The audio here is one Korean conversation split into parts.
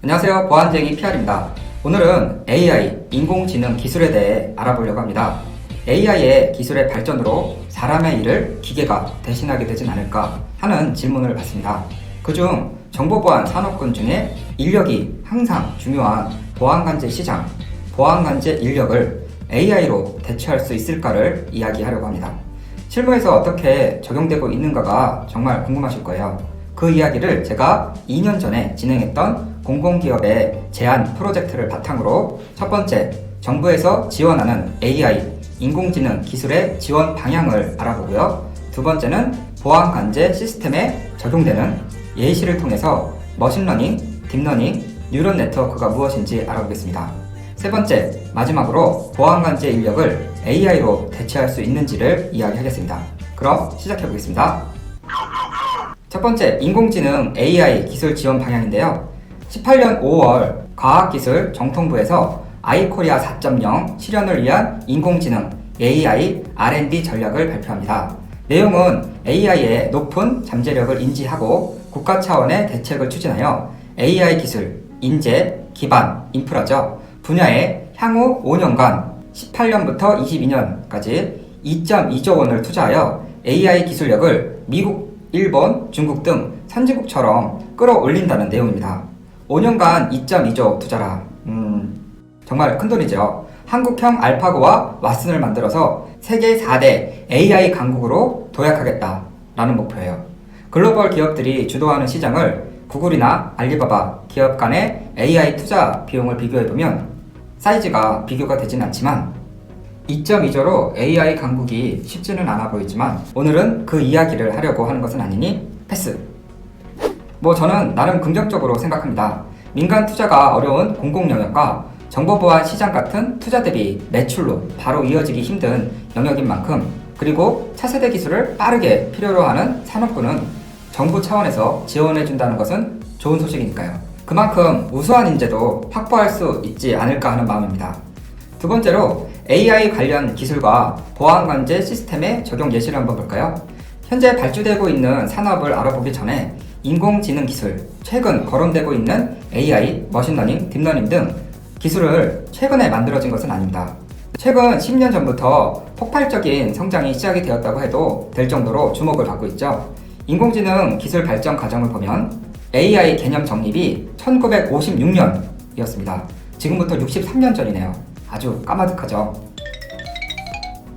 안녕하세요. 보안쟁이 PR입니다. 오늘은 AI, 인공지능 기술에 대해 알아보려고 합니다. AI의 기술의 발전으로 사람의 일을 기계가 대신하게 되진 않을까 하는 질문을 받습니다. 그중 정보보안 산업군 중에 인력이 항상 중요한 보안관제 시장, 보안관제 인력을 AI로 대체할 수 있을까를 이야기하려고 합니다. 실무에서 어떻게 적용되고 있는가가 정말 궁금하실 거예요. 그 이야기를 제가 2년 전에 진행했던 공공기업의 제안 프로젝트를 바탕으로 첫 번째, 정부에서 지원하는 AI, 인공지능 기술의 지원 방향을 알아보고요. 두 번째는 보안관제 시스템에 적용되는 예시를 통해서 머신러닝, 딥러닝, 뉴런 네트워크가 무엇인지 알아보겠습니다. 세 번째, 마지막으로 보안관제 인력을 AI로 대체할 수 있는지를 이야기하겠습니다. 그럼 시작해보겠습니다. 첫 번째, 인공지능 AI 기술 지원 방향인데요. 18년 5월 과학기술정통부에서 아이코리아 4.0 실현을 위한 인공지능 AI R&D 전략을 발표합니다. 내용은 AI의 높은 잠재력을 인지하고 국가 차원의 대책을 추진하여 AI 기술, 인재, 기반, 인프라죠. 분야에 향후 5년간 18년부터 22년까지 2.2조 원을 투자하여 AI 기술력을 미국, 일본, 중국 등 선진국처럼 끌어올린다는 내용입니다. 5년간 2.2조 투자라. 정말 큰돈이죠. 한국형 알파고와 왓슨을 만들어서 세계 4대 AI 강국으로 도약하겠다라는 목표예요. 글로벌 기업들이 주도하는 시장을 구글이나 알리바바 기업 간의 AI 투자 비용을 비교해보면 사이즈가 비교가 되진 않지만 2.2조로 AI 강국이 쉽지는 않아 보이지만 오늘은 그 이야기를 하려고 하는 것은 아니니 패스. 저는 나름 긍정적으로 생각합니다. 민간 투자가 어려운 공공 영역과 정보보안 시장 같은 투자 대비 매출로 바로 이어지기 힘든 영역인 만큼, 그리고 차세대 기술을 빠르게 필요로 하는 산업군은 정부 차원에서 지원해준다는 것은 좋은 소식이니까요. 그만큼 우수한 인재도 확보할 수 있지 않을까 하는 마음입니다. 두 번째로 AI 관련 기술과 보안관제 시스템의 적용 예시를 한번 볼까요? 현재 발주되고 있는 산업을 알아보기 전에 인공지능 기술, 최근 거론되고 있는 AI, 머신러닝, 딥러닝 등 기술을 최근에 만들어진 것은 아닙니다. 최근 10년 전부터 폭발적인 성장이 시작이 되었다고 해도 될 정도로 주목을 받고 있죠. 인공지능 기술 발전 과정을 보면 AI 개념 정립이 1956년이었습니다. 지금부터 63년 전이네요. 아주 까마득하죠.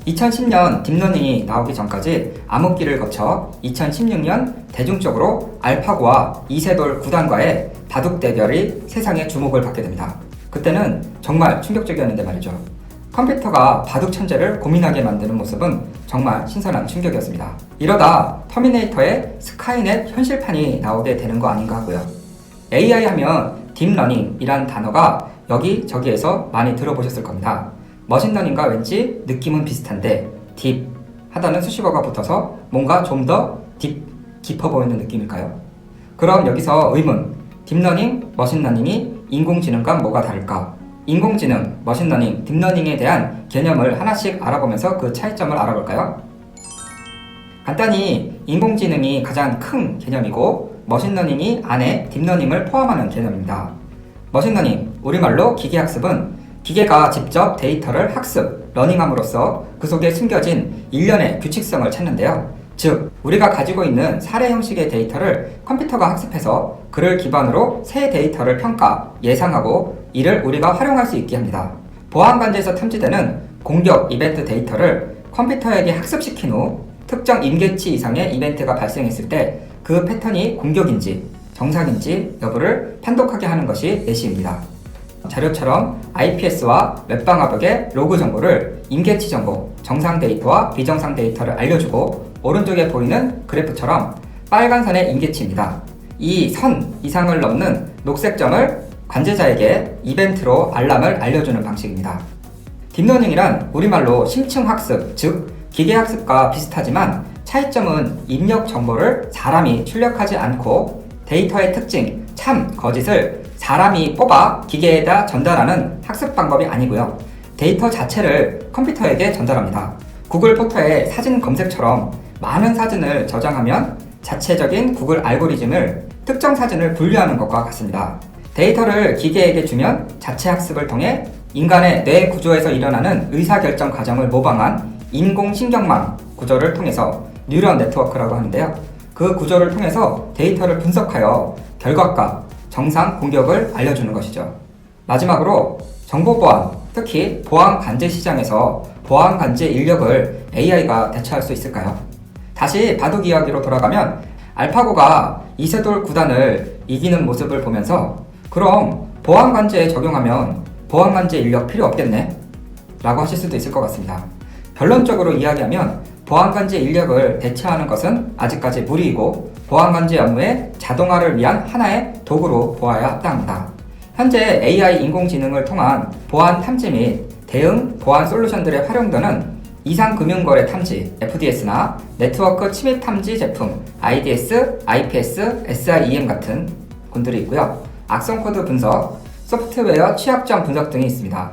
2010년 딥러닝이 나오기 전까지 암흑기를 거쳐 2016년 대중적으로 알파고와 이세돌 9단과의 바둑 대결이 세상의 주목을 받게 됩니다. 그때는 정말 충격적이었는데 말이죠. 컴퓨터가 바둑 천재를 고민하게 만드는 모습은 정말 신선한 충격이었습니다. 이러다 터미네이터의 스카이넷 현실판이 나오게 되는 거 아닌가 하고요. AI 하면 딥러닝이란 단어가 여기저기에서 많이 들어보셨을 겁니다. 머신러닝과 왠지 느낌은 비슷한데 딥 하다는 수식어가 붙어서 뭔가 좀 더 깊어 보이는 느낌일까요? 그럼 여기서 의문, 딥러닝, 머신러닝이 인공지능과 뭐가 다를까? 인공지능, 머신러닝, 딥러닝에 대한 개념을 하나씩 알아보면서 그 차이점을 알아볼까요? 간단히 인공지능이 가장 큰 개념이고 머신러닝이 안에 딥러닝을 포함하는 개념입니다. 머신러닝, 우리말로 기계학습은 기계가 직접 데이터를 학습, 러닝함으로써 그 속에 숨겨진 일련의 규칙성을 찾는데요. 즉, 우리가 가지고 있는 사례 형식의 데이터를 컴퓨터가 학습해서 그를 기반으로 새 데이터를 평가, 예상하고 이를 우리가 활용할 수 있게 합니다. 보안관제에서 탐지되는 공격 이벤트 데이터를 컴퓨터에게 학습시킨 후 특정 임계치 이상의 이벤트가 발생했을 때 그 패턴이 공격인지 정상인지 여부를 판독하게 하는 것이 예시입니다. 자료처럼 IPS와 웹방화벽의 로그 정보를 임계치 정보, 정상 데이터와 비정상 데이터를 알려주고 오른쪽에 보이는 그래프처럼 빨간 선의 임계치입니다. 이 선 이상을 넘는 녹색 점을 관제자에게 이벤트로 알람을 알려주는 방식입니다. 딥러닝이란 우리말로 심층학습, 즉 기계학습과 비슷하지만 차이점은 입력 정보를 사람이 출력하지 않고 데이터의 특징, 참, 거짓을 사람이 뽑아 기계에다 전달하는 학습 방법이 아니고요. 데이터 자체를 컴퓨터에게 전달합니다. 구글 포터의 사진 검색처럼 많은 사진을 저장하면 자체적인 구글 알고리즘을 특정 사진을 분류하는 것과 같습니다. 데이터를 기계에게 주면 자체 학습을 통해 인간의 뇌 구조에서 일어나는 의사결정 과정을 모방한 인공신경망 구조를 통해서 뉴런 네트워크라고 하는데요. 그 구조를 통해서 데이터를 분석하여 결과값, 정상 공격을 알려주는 것이죠. 마지막으로 정보보안, 특히 보안관제 시장에서 보안관제 인력을 AI가 대체할 수 있을까요? 다시 바둑 이야기로 돌아가면 알파고가 이세돌 구단을 이기는 모습을 보면서 그럼 보안관제에 적용하면 보안관제 인력 필요 없겠네? 라고 하실 수도 있을 것 같습니다. 결론적으로 이야기하면 보안관제 인력을 대체하는 것은 아직까지 무리이고 보안관제 업무의 자동화를 위한 하나의 도구로 보아야 합당합니다. 현재 AI 인공지능을 통한 보안 탐지 및 대응 보안 솔루션들에 활용되는 이상금융거래 탐지 FDS나 네트워크 침입 탐지 제품 IDS, IPS, SIEM 같은 군들이 있고요. 악성 코드 분석, 소프트웨어 취약점 분석 등이 있습니다.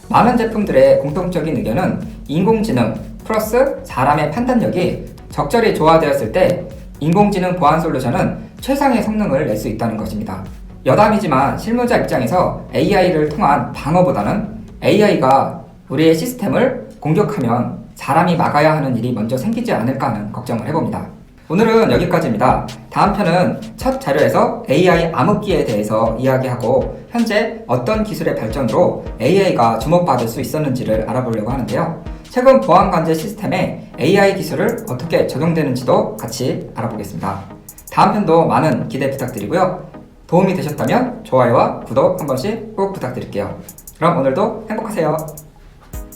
많은 제품들의 공통적인 의견은 인공지능 플러스 사람의 판단력이 적절히 조화되었을 때 인공지능 보안 솔루션은 최상의 성능을 낼 수 있다는 것입니다. 여담이지만 실무자 입장에서 AI를 통한 방어보다는 AI가 우리의 시스템을 공격하면 사람이 막아야 하는 일이 먼저 생기지 않을까 하는 걱정을 해봅니다. 오늘은 여기까지입니다. 다음 편은 첫 자료에서 AI 암흑기에 대해서 이야기하고 현재 어떤 기술의 발전으로 AI가 주목받을 수 있었는지를 알아보려고 하는데요. 최근 보안관제 시스템에 AI 기술을 어떻게 적용되는지도 같이 알아보겠습니다. 다음 편도 많은 기대 부탁드리고요. 도움이 되셨다면 좋아요와 구독 한 번씩 꼭 부탁드릴게요. 그럼 오늘도 행복하세요.